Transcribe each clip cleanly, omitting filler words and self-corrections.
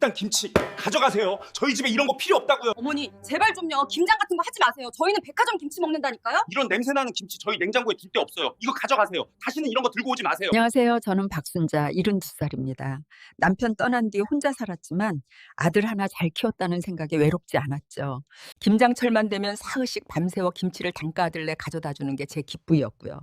일단 김치 가져가세요. 저희 집에 이런 거 필요 없다고요. 어머니 제발 좀요. 김장 같은 거 하지 마세요. 저희는 백화점 김치 먹는다니까요. 이런 냄새나는 김치 저희 냉장고에 둘 데 없어요. 이거 가져가세요. 다시는 이런 거 들고 오지 마세요. 안녕하세요. 저는 박순자, 72살입니다. 남편 떠난 뒤 혼자 살았지만 아들 하나 잘 키웠다는 생각에 외롭지 않았죠. 김장철만 되면 사흘씩 밤새워 김치를 단가 아들네 가져다 주는 게 제 기쁘였고요.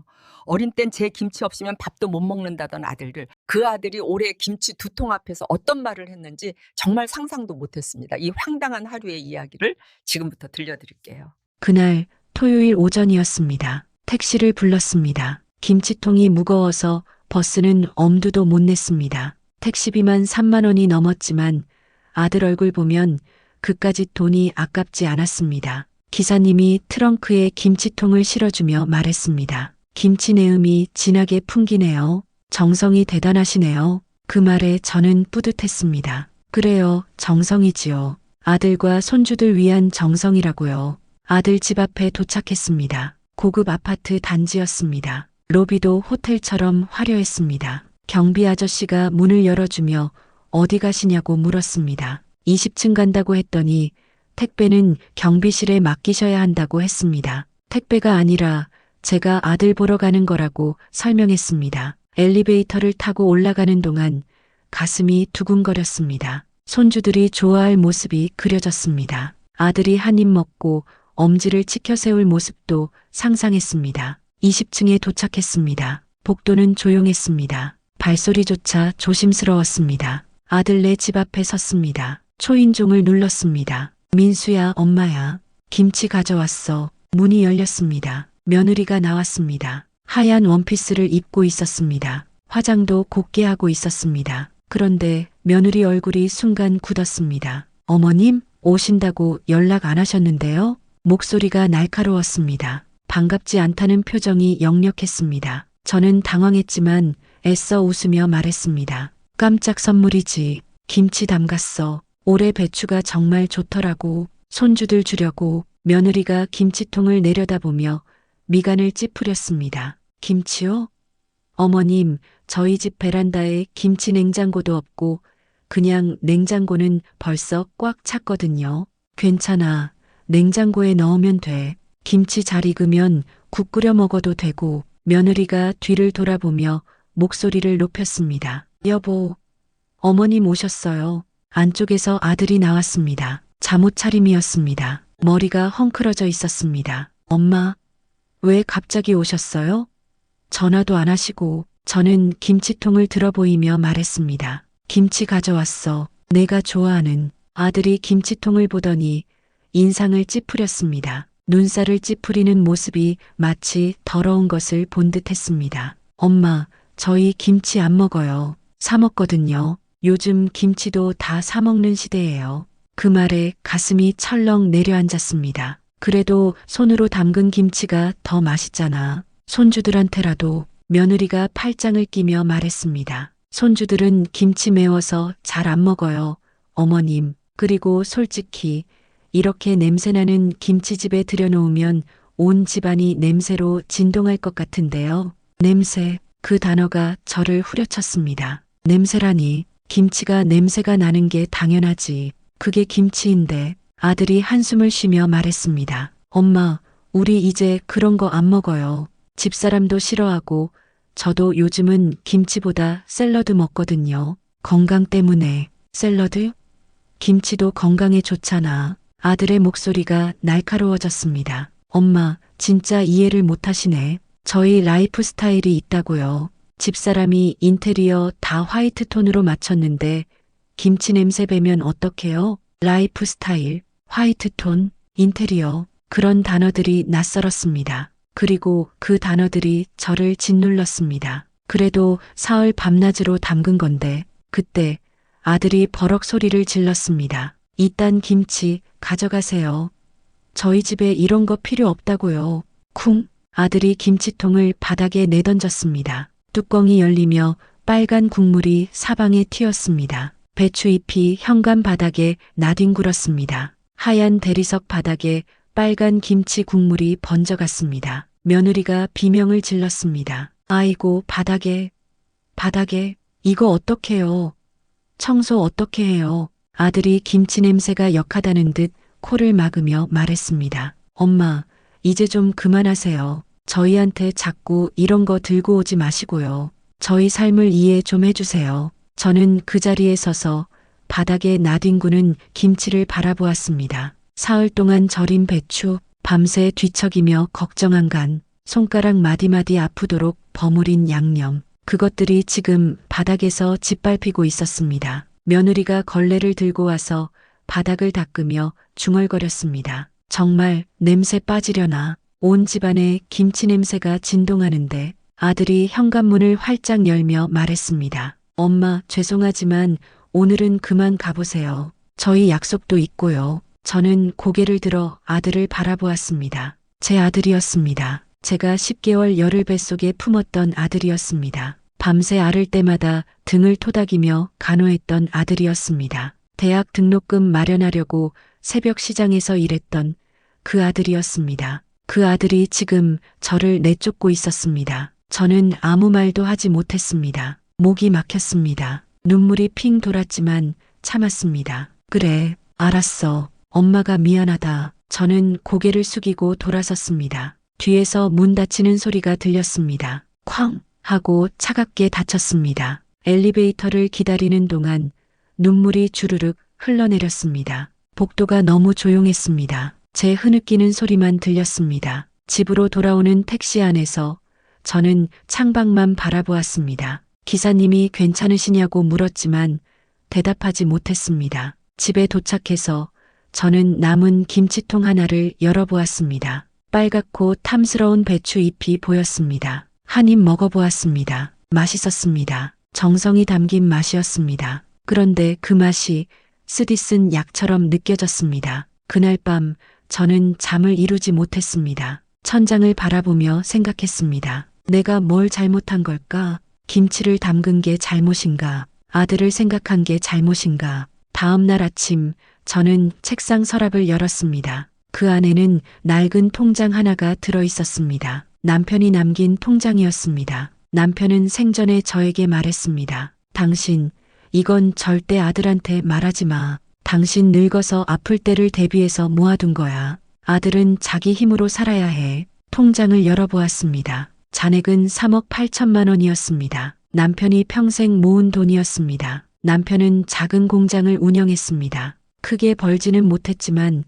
어린 땐 제 김치 없으면 밥도 못 먹는다던 아들을, 그 아들이 올해 김치 2통 앞에서 어떤 말을 했는지 정말 상상도 못했습니다. 이 황당한 하루의 이야기를 지금부터 들려드릴게요. 그날 토요일 오전이었습니다. 택시를 불렀습니다. 김치통이 무거워서 버스는 엄두도 못 냈습니다. 택시비만 3만 원이 넘었지만 아들 얼굴 보면 그까짓 돈이 아깝지 않았습니다. 기사님이 트렁크에 김치통을 실어주며 말했습니다. 김치 내음이 진하게 풍기네요. 정성이 대단하시네요. 그 말에 저는 뿌듯했습니다. 그래요, 정성이지요. 아들과 손주들 위한 정성이라고요. 아들 집 앞에 도착했습니다. 고급 아파트 단지였습니다. 로비도 호텔처럼 화려했습니다. 경비 아저씨가 문을 열어주며 어디 가시냐고 물었습니다. 20층 간다고 했더니 택배는 경비실에 맡기셔야 한다고 했습니다. 택배가 아니라 제가 아들 보러 가는 거라고 설명했습니다. 엘리베이터를 타고 올라가는 동안 가슴이 두근거렸습니다. 손주들이 좋아할 모습이 그려졌습니다. 아들이 한 입 먹고 엄지를 치켜 세울 모습도 상상했습니다. 20층에 도착했습니다. 복도는 조용했습니다. 발소리조차 조심스러웠습니다. 아들네 집 앞에 섰습니다. 초인종을 눌렀습니다. 민수야, 엄마야. 김치 가져왔어. 문이 열렸습니다. 며느리가 나왔습니다. 하얀 원피스를 입고 있었습니다. 화장도 곱게 하고 있었습니다. 그런데 며느리 얼굴이 순간 굳었습니다. 어머님, 오신다고 연락 안 하셨는데요? 목소리가 날카로웠습니다. 반갑지 않다는 표정이 역력했습니다. 저는 당황했지만 애써 웃으며 말했습니다. 깜짝 선물이지. 김치 담갔어. 올해 배추가 정말 좋더라고. 손주들 주려고. 며느리가 김치통을 내려다보며 미간을 찌푸렸습니다. 김치요? 어머님, 저희 집 베란다에 김치 냉장고도 없고 그냥 냉장고는 벌써 꽉 찼거든요. 괜찮아. 냉장고에 넣으면 돼. 김치 잘 익으면 국 끓여 먹어도 되고. 며느리가 뒤를 돌아보며 목소리를 높였습니다. 여보, 어머님 오셨어요. 안쪽에서 아들이 나왔습니다. 잠옷 차림이었습니다. 머리가 헝클어져 있었습니다. 엄마, 왜 갑자기 오셨어요? 전화도 안 하시고. 저는 김치통을 들어보이며 말했습니다. 김치 가져왔어. 내가 좋아하는. 아들이 김치통을 보더니 인상을 찌푸렸습니다. 눈살을 찌푸리는 모습이 마치 더러운 것을 본 듯했습니다. 엄마, 저희 김치 안 먹어요. 사 먹거든요. 요즘 김치도 다 사 먹는 시대예요. 그 말에 가슴이 철렁 내려앉았습니다. 그래도 손으로 담근 김치가 더 맛있잖아. 손주들한테라도. 며느리가 팔짱을 끼며 말했습니다. 손주들은 김치 매워서 잘 안 먹어요. 어머님, 그리고 솔직히 이렇게 냄새나는 김치집에 들여놓으면 온 집안이 냄새로 진동할 것 같은데요. 냄새, 그 단어가 저를 후려쳤습니다. 냄새라니, 김치가 냄새가 나는 게 당연하지. 그게 김치인데. 아들이 한숨을 쉬며 말했습니다. 엄마, 우리 이제 그런 거 안 먹어요. 집사람도 싫어하고 저도 요즘은 김치보다 샐러드 먹거든요. 건강 때문에. 샐러드? 김치도 건강에 좋잖아. 아들의 목소리가 날카로워졌습니다. 엄마, 진짜 이해를 못하시네. 저희 라이프 스타일이 있다고요. 집사람이 인테리어 다 화이트 톤으로 맞췄는데 김치 냄새 배면 어떡해요? 라이프 스타일, 화이트 톤, 인테리어. 그런 단어들이 낯설었습니다. 그리고 그 단어들이 저를 짓눌렀습니다. 그래도 사흘 밤낮으로 담근 건데. 그때 아들이 버럭 소리를 질렀습니다. 이딴 김치 가져가세요. 저희 집에 이런 거 필요 없다고요. 쿵. 아들이 김치통을 바닥에 내던졌습니다. 뚜껑이 열리며 빨간 국물이 사방에 튀었습니다. 배추잎이 현관 바닥에 나뒹굴었습니다. 하얀 대리석 바닥에 빨간 김치 국물이 번져갔습니다. 며느리가 비명을 질렀습니다. 아이고, 바닥에, 이거 어떡해요? 청소 어떻게 해요? 아들이 김치 냄새가 역하다는 듯 코를 막으며 말했습니다. 엄마, 이제 좀 그만하세요. 저희한테 자꾸 이런 거 들고 오지 마시고요. 저희 삶을 이해 좀 해주세요. 저는 그 자리에 서서 바닥에 나뒹구는 김치를 바라보았습니다. 사흘 동안 절인 배추, 밤새 뒤척이며 걱정한 간, 손가락 마디마디 아프도록 버무린 양념, 그것들이 지금 바닥에서 짓밟히고 있었습니다. 며느리가 걸레를 들고 와서 바닥을 닦으며 중얼거렸습니다. 정말 냄새 빠지려나. 온 집안에 김치 냄새가 진동하는데 아들이 현관문을 활짝 열며 말했습니다. 엄마, 죄송하지만 오늘은 그만 가보세요. 저희 약속도 있고요. 저는 고개를 들어 아들을 바라보았습니다. 제 아들이었습니다. 제가 10개월 열을 뱃속에 품었던 아들이었습니다. 밤새 앓을 때마다 등을 토닥이며 간호했던 아들이었습니다. 대학 등록금 마련하려고 새벽 시장에서 일했던 그 아들이었습니다. 그 아들이 지금 저를 내쫓고 있었습니다. 저는 아무 말도 하지 못했습니다. 목이 막혔습니다. 눈물이 핑 돌았지만 참았습니다. 그래, 알았어. 엄마가 미안하다. 저는 고개를 숙이고 돌아섰습니다. 뒤에서 문 닫히는 소리가 들렸습니다. 쾅! 하고 차갑게 닫혔습니다. 엘리베이터를 기다리는 동안 눈물이 주르륵 흘러내렸습니다. 복도가 너무 조용했습니다. 제 흐느끼는 소리만 들렸습니다. 집으로 돌아오는 택시 안에서 저는 창밖만 바라보았습니다. 기사님이 괜찮으시냐고 물었지만 대답하지 못했습니다. 집에 도착해서 저는 남은 김치통 하나를 열어보았습니다. 빨갛고 탐스러운 배추 잎이 보였습니다. 한 입 먹어보았습니다. 맛있었습니다. 정성이 담긴 맛이었습니다. 그런데 그 맛이 쓰디쓴 약처럼 느껴졌습니다. 그날 밤 저는 잠을 이루지 못했습니다. 천장을 바라보며 생각했습니다. 내가 뭘 잘못한 걸까? 김치를 담근 게 잘못인가? 아들을 생각한 게 잘못인가? 다음 날 아침 저는 책상 서랍을 열었습니다. 그 안에는 낡은 통장 하나가 들어 있었습니다. 남편이 남긴 통장이었습니다. 남편은 생전에 저에게 말했습니다. 당신, 이건 절대 아들한테 말하지 마. 당신 늙어서 아플 때를 대비해서 모아둔 거야. 아들은 자기 힘으로 살아야 해. 통장을 열어보았습니다. 잔액은 3억 8천만 원이었습니다. 남편이 평생 모은 돈이었습니다. 남편은 작은 공장을 운영했습니다. 크게 벌지는 못했지만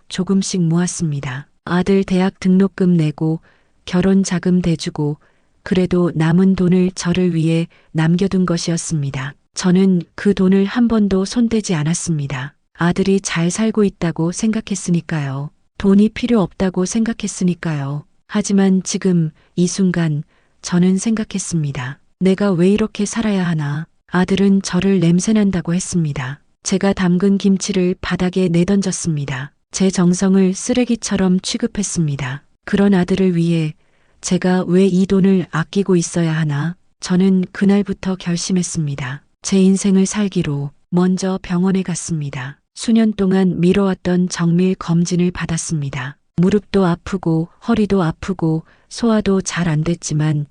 조금씩 모았습니다. 아들 대학 등록금 내고 결혼 자금 대주고 그래도 남은 돈을 저를 위해 남겨둔 것이었습니다. 저는 그 돈을 한 번도 손대지 않았습니다. 아들이 잘 살고 있다고 생각했으니까요. 돈이 필요 없다고 생각했으니까요. 하지만 지금 이 순간 저는 생각했습니다. 내가 왜 이렇게 살아야 하나? 아들은 저를 냄새난다고 했습니다. 제가 담근 김치를 바닥에 내던졌습니다. 제 정성을 쓰레기처럼 취급했습니다. 그런 아들을 위해 제가 왜 이 돈을 아끼고 있어야 하나? 저는 그날부터 결심했습니다. 제 인생을 살기로 먼저 병원에 갔습니다. 수년 동안 미뤄왔던 정밀 검진을 받았습니다. 무릎도 아프고 허리도 아프고 소화도 잘 안 됐지만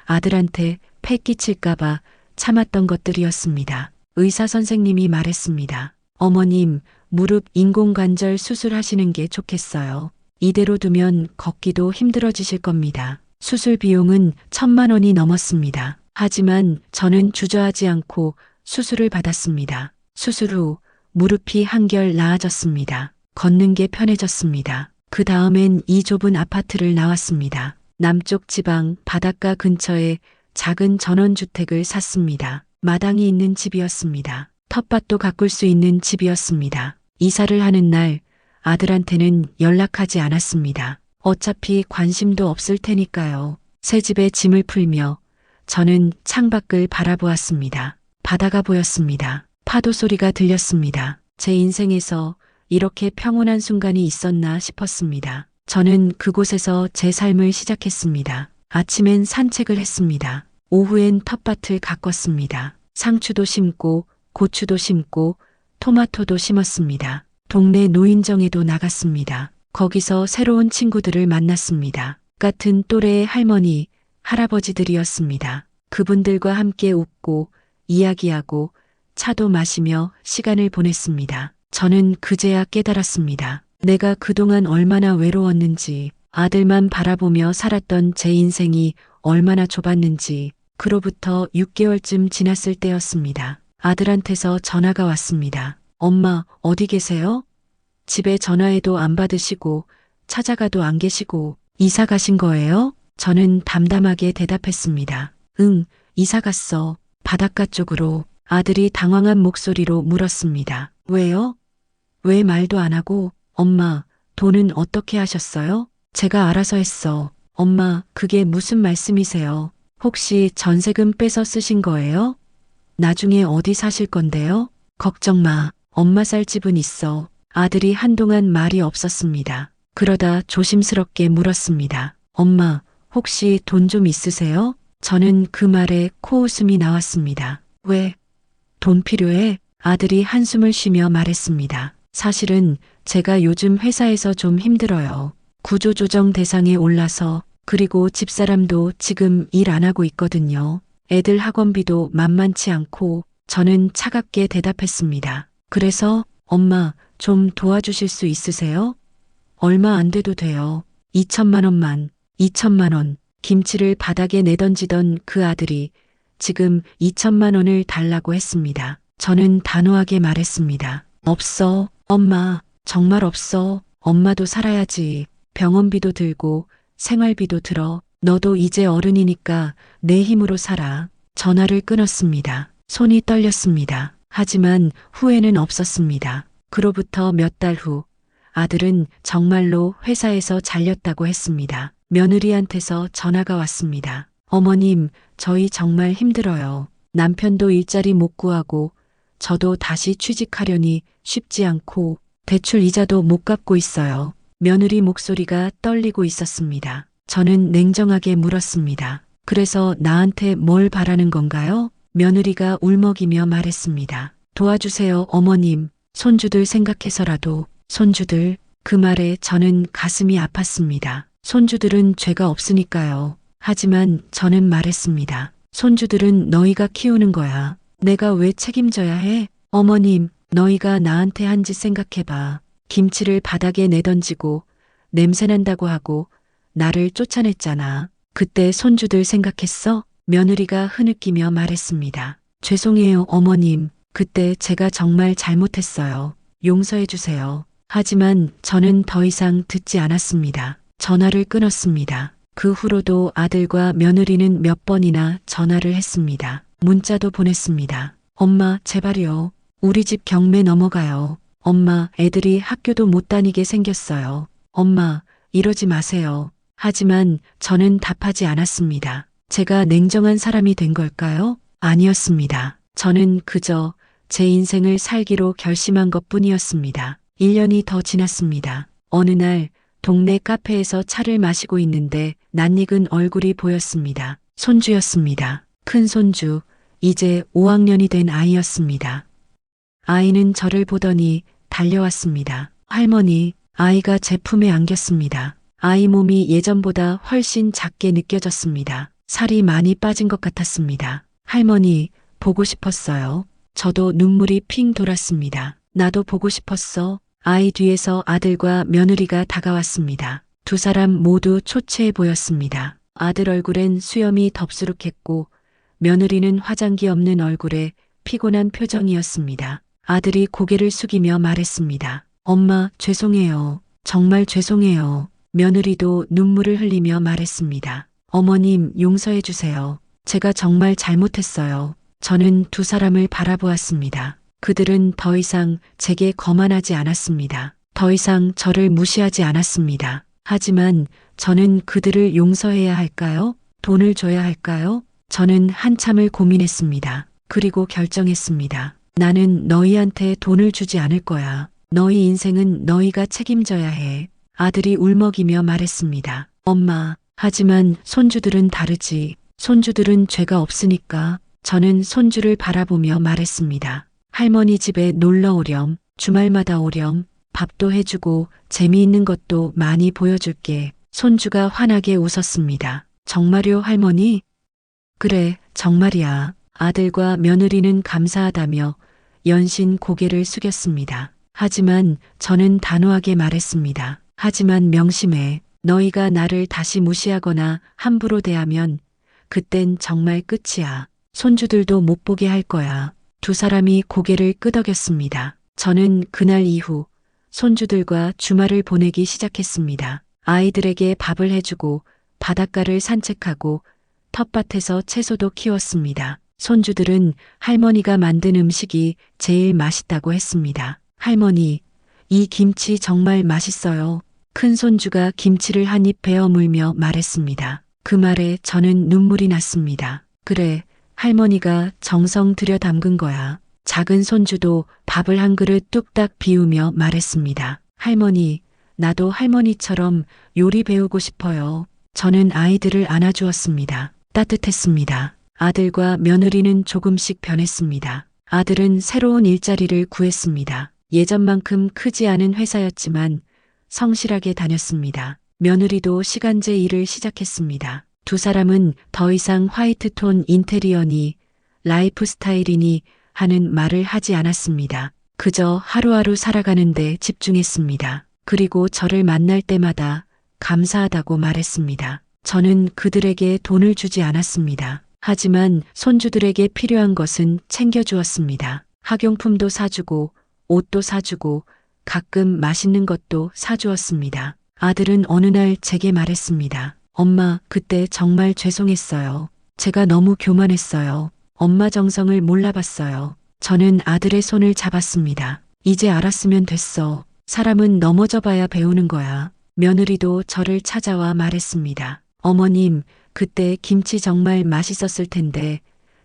아들한테 폐 끼칠까봐 참았던 것들이었습니다. 의사 선생님이 말했습니다. 어머님, 무릎 인공관절 수술하시는 게 좋겠어요. 이대로 두면 걷기도 힘들어지실 겁니다. 수술 비용은 1,000만 원이 넘었습니다. 하지만 저는 주저하지 않고 수술을 받았습니다. 수술 후 무릎이 한결 나아졌습니다. 걷는 게 편해졌습니다. 그 다음엔 이 좁은 아파트를 나왔습니다. 남쪽 지방 바닷가 근처에 작은 전원주택을 샀습니다. 마당이 있는 집이었습니다. 텃밭도 가꿀 수 있는 집이었습니다. 이사를 하는 날 아들한테는 연락하지 않았습니다. 어차피 관심도 없을 테니까요. 새 집에 짐을 풀며 저는 창밖을 바라보았습니다. 바다가 보였습니다. 파도 소리가 들렸습니다. 제 인생에서 이렇게 평온한 순간이 있었나 싶었습니다. 저는 그곳에서 제 삶을 시작했습니다. 아침엔 산책을 했습니다. 오후엔 텃밭을 가꿨습니다. 상추도 심고 고추도 심고 토마토도 심었습니다. 동네 노인정에도 나갔습니다. 거기서 새로운 친구들을 만났습니다. 같은 또래의 할머니, 할아버지들이었습니다. 그분들과 함께 웃고 이야기하고 차도 마시며 시간을 보냈습니다. 저는 그제야 깨달았습니다. 내가 그동안 얼마나 외로웠는지, 아들만 바라보며 살았던 제 인생이 얼마나 좁았는지. 그로부터 6개월쯤 지났을 때였습니다. 아들한테서 전화가 왔습니다. 엄마, 어디 계세요? 집에 전화해도 안 받으시고 찾아가도 안 계시고 이사 가신 거예요? 저는 담담하게 대답했습니다. 응, 이사 갔어. 바닷가 쪽으로. 아들이 당황한 목소리로 물었습니다. 왜요? 왜 말도 안 하고? 엄마, 돈은 어떻게 하셨어요? 제가 알아서 했어. 엄마, 그게 무슨 말씀이세요? 혹시 전세금 빼서 쓰신 거예요? 나중에 어디 사실 건데요? 걱정 마. 엄마 살 집은 있어. 아들이 한동안 말이 없었습니다. 그러다 조심스럽게 물었습니다. 엄마, 혹시 돈 좀 있으세요? 저는 그 말에 코웃음이 나왔습니다. 왜? 돈 필요해? 아들이 한숨을 쉬며 말했습니다. 사실은 제가 요즘 회사에서 좀 힘들어요. 구조조정 대상에 올라서, 그리고 집사람도 지금 일 안 하고 있거든요. 애들 학원비도 만만치 않고. 저는 차갑게 대답했습니다. 그래서 엄마, 좀 도와주실 수 있으세요? 얼마 안 돼도 돼요. 2천만 원만. 2천만 원. 김치를 바닥에 내던지던 그 아들이 지금 2천만 원을 달라고 했습니다. 저는 단호하게 말했습니다. 없어. 엄마, 정말 없어. 엄마도 살아야지. 병원비도 들고 생활비도 들어. 너도 이제 어른이니까 내 힘으로 살아. 전화를 끊었습니다. 손이 떨렸습니다. 하지만 후회는 없었습니다. 그로부터 몇 달 후, 아들은 정말로 회사에서 잘렸다고 했습니다. 며느리한테서 전화가 왔습니다. 어머님, 저희 정말 힘들어요. 남편도 일자리 못 구하고, 저도 다시 취직하려니 쉽지 않고, 대출 이자도 못 갚고 있어요. 며느리 목소리가 떨리고 있었습니다. 저는 냉정하게 물었습니다. 그래서 나한테 뭘 바라는 건가요? 며느리가 울먹이며 말했습니다. 도와주세요, 어머님. 손주들 생각해서라도. 손주들. 그 말에 저는 가슴이 아팠습니다. 손주들은 죄가 없으니까요. 하지만 저는 말했습니다. 손주들은 너희가 키우는 거야. 내가 왜 책임져야 해? 어머님, 너희가 나한테 한 짓 생각해봐. 김치를 바닥에 내던지고 냄새난다고 하고 나를 쫓아냈잖아. 그때 손주들 생각했어? 며느리가 흐느끼며 말했습니다. 죄송해요, 어머님. 그때 제가 정말 잘못했어요. 용서해 주세요. 하지만 저는 더 이상 듣지 않았습니다. 전화를 끊었습니다. 그 후로도 아들과 며느리는 몇 번이나 전화를 했습니다. 문자도 보냈습니다. 엄마, 제발요. 우리 집 경매 넘어가요. 엄마, 애들이 학교도 못 다니게 생겼어요. 엄마, 이러지 마세요. 하지만 저는 답하지 않았습니다. 제가 냉정한 사람이 된 걸까요? 아니었습니다. 저는 그저 제 인생을 살기로 결심한 것뿐이었습니다. 1년이 더 지났습니다. 어느 날 동네 카페에서 차를 마시고 있는데 낯익은 얼굴이 보였습니다. 손주였습니다. 큰 손주, 이제 5학년이 된 아이였습니다. 아이는 저를 보더니 달려왔습니다. 할머니, 아이가 제 품에 안겼습니다. 아이 몸이 예전보다 훨씬 작게 느껴졌습니다. 살이 많이 빠진 것 같았습니다. 할머니, 보고 싶었어요. 저도 눈물이 핑 돌았습니다. 나도 보고 싶었어. 아이 뒤에서 아들과 며느리가 다가왔습니다. 두 사람 모두 초췌해 보였습니다. 아들 얼굴엔 수염이 덥수룩했고 며느리는 화장기 없는 얼굴에 피곤한 표정이었습니다. 아들이 고개를 숙이며 말했습니다. 엄마, 죄송해요. 정말 죄송해요. 며느리도 눈물을 흘리며 말했습니다. 어머님, 용서해 주세요. 제가 정말 잘못했어요. 저는 두 사람을 바라보았습니다. 그들은 더 이상 제게 거만하지 않았습니다. 더 이상 저를 무시하지 않았습니다. 하지만 저는 그들을 용서해야 할까요? 돈을 줘야 할까요? 저는 한참을 고민했습니다. 그리고 결정했습니다. 나는 너희한테 돈을 주지 않을 거야. 너희 인생은 너희가 책임져야 해. 아들이 울먹이며 말했습니다. 엄마, 하지만 손주들은 다르지. 손주들은 죄가 없으니까. 저는 손주를 바라보며 말했습니다. 할머니 집에 놀러 오렴. 주말마다 오렴. 밥도 해주고 재미있는 것도 많이 보여줄게. 손주가 환하게 웃었습니다. 정말요, 할머니? 그래, 정말이야. 아들과 며느리는 감사하다며 연신 고개를 숙였습니다. 하지만 저는 단호하게 말했습니다. 하지만 명심해. 너희가 나를 다시 무시하거나 함부로 대하면 그땐 정말 끝이야. 손주들도 못 보게 할 거야. 두 사람이 고개를 끄덕였습니다. 저는 그날 이후 손주들과 주말을 보내기 시작했습니다. 아이들에게 밥을 해주고 바닷가를 산책하고 텃밭에서 채소도 키웠습니다. 손주들은 할머니가 만든 음식이 제일 맛있다고 했습니다. 할머니, 이 김치 정말 맛있어요. 큰 손주가 김치를 한 입 베어 물며 말했습니다. 그 말에 저는 눈물이 났습니다. 그래, 할머니가 정성 들여 담근 거야. 작은 손주도 밥을 한 그릇 뚝딱 비우며 말했습니다. 할머니, 나도 할머니처럼 요리 배우고 싶어요. 저는 아이들을 안아주었습니다. 따뜻했습니다. 아들과 며느리는 조금씩 변했습니다. 아들은 새로운 일자리를 구했습니다. 예전만큼 크지 않은 회사였지만 성실하게 다녔습니다. 며느리도 시간제 일을 시작했습니다. 두 사람은 더 이상 화이트톤 인테리어니 라이프 스타일이니 하는 말을 하지 않았습니다. 그저 하루하루 살아가는데 집중했습니다. 그리고 저를 만날 때마다 감사하다고 말했습니다. 저는 그들에게 돈을 주지 않았습니다. 하지만 손주들에게 필요한 것은 챙겨주었습니다. 학용품도 사주고 옷도 사주고 가끔 맛있는 것도 사주었습니다. 아들은 어느 날 제게 말했습니다. 엄마, 그때 정말 죄송했어요. 제가 너무 교만했어요. 엄마 정성을 몰라봤어요. 저는 아들의 손을 잡았습니다. 이제 알았으면 됐어. 사람은 넘어져 봐야 배우는 거야. 며느리도 저를 찾아와 말했습니다. 어머님, 그때 김치 정말 맛있었을 텐데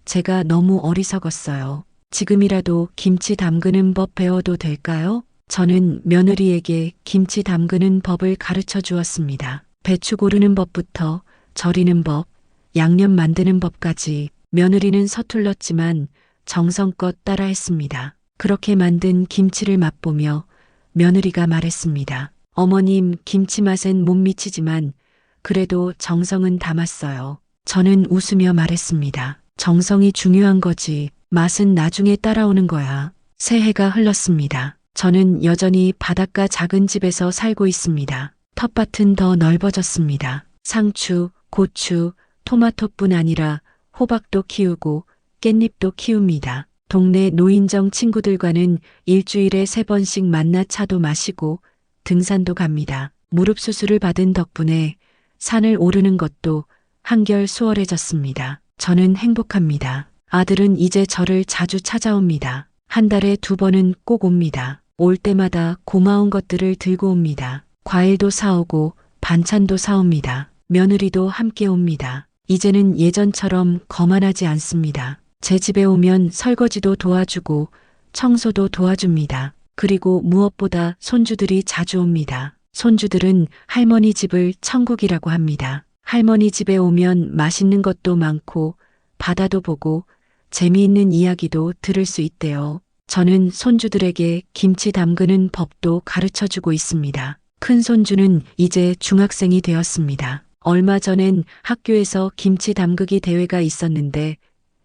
제가 너무 어리석었어요. 지금이라도 김치 담그는 법 배워도 될까요? 저는 며느리에게 김치 담그는 법을 가르쳐 주었습니다. 배추 고르는 법부터 절이는 법, 양념 만드는 법까지. 며느리는 서툴렀지만 정성껏 따라했습니다. 그렇게 만든 김치를 맛보며 며느리가 말했습니다. 어머님, 김치 맛엔 못 미치지만 그래도 정성은 담았어요. 저는 웃으며 말했습니다. 정성이 중요한 거지. 맛은 나중에 따라오는 거야. 새해가 흘렀습니다. 저는 여전히 바닷가 작은 집에서 살고 있습니다. 텃밭은 더 넓어졌습니다. 상추, 고추, 토마토뿐 아니라 호박도 키우고 깻잎도 키웁니다. 동네 노인정 친구들과는 일주일에 3번씩 만나 차도 마시고 등산도 갑니다. 무릎 수술을 받은 덕분에 산을 오르는 것도 한결 수월해졌습니다. 저는 행복합니다. 아들은 이제 저를 자주 찾아옵니다. 한 달에 2번은 꼭 옵니다. 올 때마다 고마운 것들을 들고 옵니다. 과일도 사오고 반찬도 사옵니다. 며느리도 함께 옵니다. 이제는 예전처럼 거만하지 않습니다. 제 집에 오면 설거지도 도와주고 청소도 도와줍니다. 그리고 무엇보다 손주들이 자주 옵니다. 손주들은 할머니 집을 천국이라고 합니다. 할머니 집에 오면 맛있는 것도 많고 바다도 보고 재미있는 이야기도 들을 수 있대요. 저는 손주들에게 김치 담그는 법도 가르쳐주고 있습니다. 큰 손주는 이제 중학생이 되었습니다. 얼마 전엔 학교에서 김치 담그기 대회가 있었는데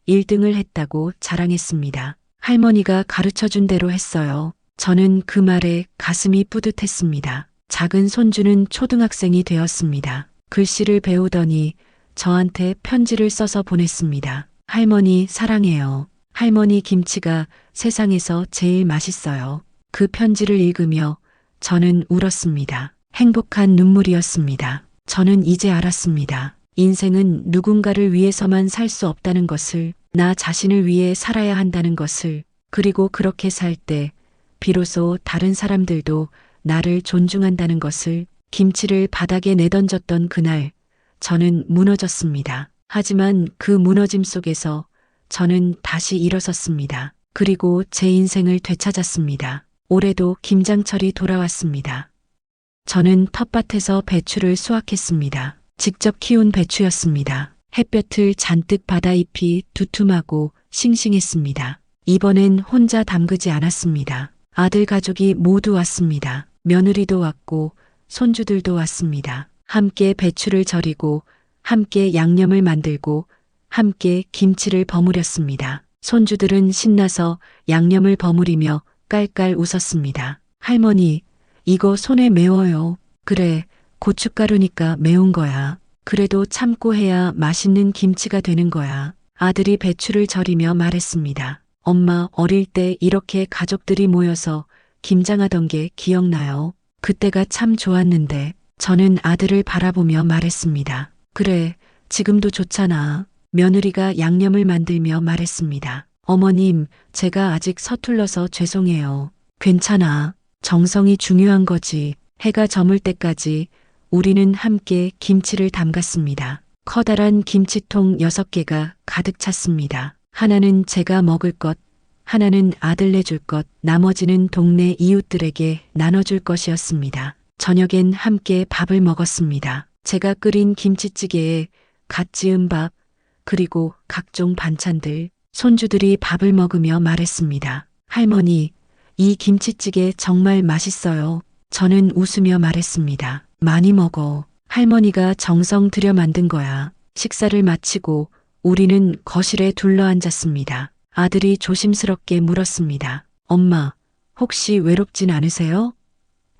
1등을 했다고 자랑했습니다. 할머니가 가르쳐준 대로 했어요. 저는 그 말에 가슴이 뿌듯했습니다. 작은 손주는 초등학생이 되었습니다. 글씨를 배우더니 저한테 편지를 써서 보냈습니다. 할머니 사랑해요. 할머니 김치가 세상에서 제일 맛있어요. 그 편지를 읽으며 저는 울었습니다. 행복한 눈물이었습니다. 저는 이제 알았습니다. 인생은 누군가를 위해서만 살 수 없다는 것을, 나 자신을 위해 살아야 한다는 것을, 그리고 그렇게 살 때 비로소 다른 사람들도 나를 존중한다는 것을. 김치를 바닥에 내던졌던 그날 저는 무너졌습니다. 하지만 그 무너짐 속에서 저는 다시 일어섰습니다. 그리고 제 인생을 되찾았습니다. 올해도 김장철이 돌아왔습니다. 저는 텃밭에서 배추를 수확했습니다. 직접 키운 배추였습니다. 햇볕을 잔뜩 받아 잎이 두툼하고 싱싱했습니다. 이번엔 혼자 담그지 않았습니다. 아들 가족이 모두 왔습니다. 며느리도 왔고 손주들도 왔습니다. 함께 배추를 절이고 함께 양념을 만들고 함께 김치를 버무렸습니다. 손주들은 신나서 양념을 버무리며 깔깔 웃었습니다. 할머니, 이거 손에 매워요. 그래, 고춧가루니까 매운 거야. 그래도 참고 해야 맛있는 김치가 되는 거야. 아들이 배추를 절이며 말했습니다. 엄마, 어릴 때 이렇게 가족들이 모여서 김장하던 게 기억나요? 그때가 참 좋았는데. 저는 아들을 바라보며 말했습니다. 그래, 지금도 좋잖아. 며느리가 양념을 만들며 말했습니다. 어머님, 제가 아직 서툴러서 죄송해요. 괜찮아. 정성이 중요한 거지. 해가 저물 때까지 우리는 함께 김치를 담갔습니다. 커다란 김치통 6개가 가득 찼습니다. 하나는 제가 먹을 것, 하나는 아들 내줄 것, 나머지는 동네 이웃들에게 나눠줄 것이었습니다. 저녁엔 함께 밥을 먹었습니다. 제가 끓인 김치찌개에 갓 지은 밥, 그리고 각종 반찬들, 손주들이 밥을 먹으며 말했습니다. 할머니, 이 김치찌개 정말 맛있어요. 저는 웃으며 말했습니다. 많이 먹어. 할머니가 정성 들여 만든 거야. 식사를 마치고 우리는 거실에 둘러앉았습니다. 아들이 조심스럽게 물었습니다. 엄마, 혹시 외롭진 않으세요?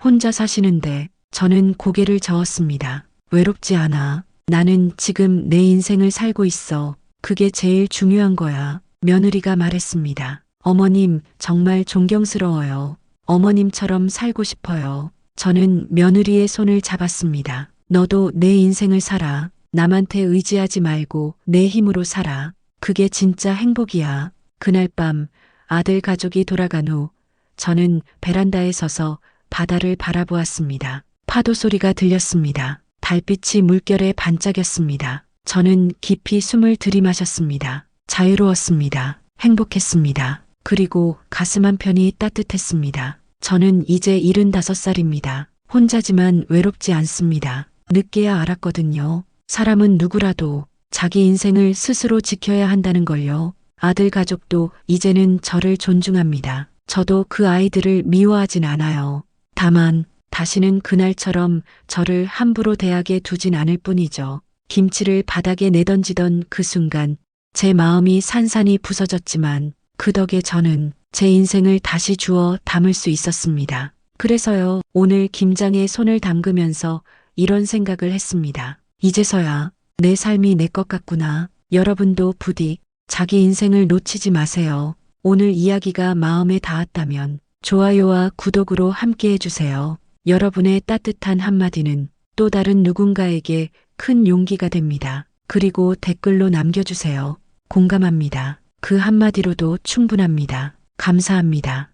혼자 사시는데. 저는 고개를 저었습니다. 외롭지 않아. 나는 지금 내 인생을 살고 있어. 그게 제일 중요한 거야. 며느리가 말했습니다. 어머님, 정말 존경스러워요. 어머님처럼 살고 싶어요. 저는 며느리의 손을 잡았습니다. 너도 내 인생을 살아. 남한테 의지하지 말고 내 힘으로 살아. 그게 진짜 행복이야. 그날 밤 아들 가족이 돌아간 후 저는 베란다에 서서 바다를 바라보았습니다. 파도 소리가 들렸습니다. 달빛이 물결에 반짝였습니다. 저는 깊이 숨을 들이마셨습니다. 자유로웠습니다. 행복했습니다. 그리고 가슴 한편이 따뜻했습니다. 저는 이제 75살입니다. 혼자지만 외롭지 않습니다. 늦게야 알았거든요. 사람은 누구라도 자기 인생을 스스로 지켜야 한다는 걸요. 아들 가족도 이제는 저를 존중합니다. 저도 그 아이들을 미워하진 않아요. 다만 다시는 그날처럼 저를 함부로 대하게 두진 않을 뿐이죠. 김치를 바닥에 내던지던 그 순간 제 마음이 산산이 부서졌지만 그 덕에 저는 제 인생을 다시 주워 담을 수 있었습니다. 그래서요, 오늘 김장에 손을 담그면서 이런 생각을 했습니다. 이제서야 내 삶이 내 것 같구나. 여러분도 부디 자기 인생을 놓치지 마세요. 오늘 이야기가 마음에 닿았다면 좋아요와 구독으로 함께 해주세요. 여러분의 따뜻한 한마디는 또 다른 누군가에게 큰 용기가 됩니다. 그리고 댓글로 남겨주세요. 공감합니다. 그 한마디로도 충분합니다. 감사합니다.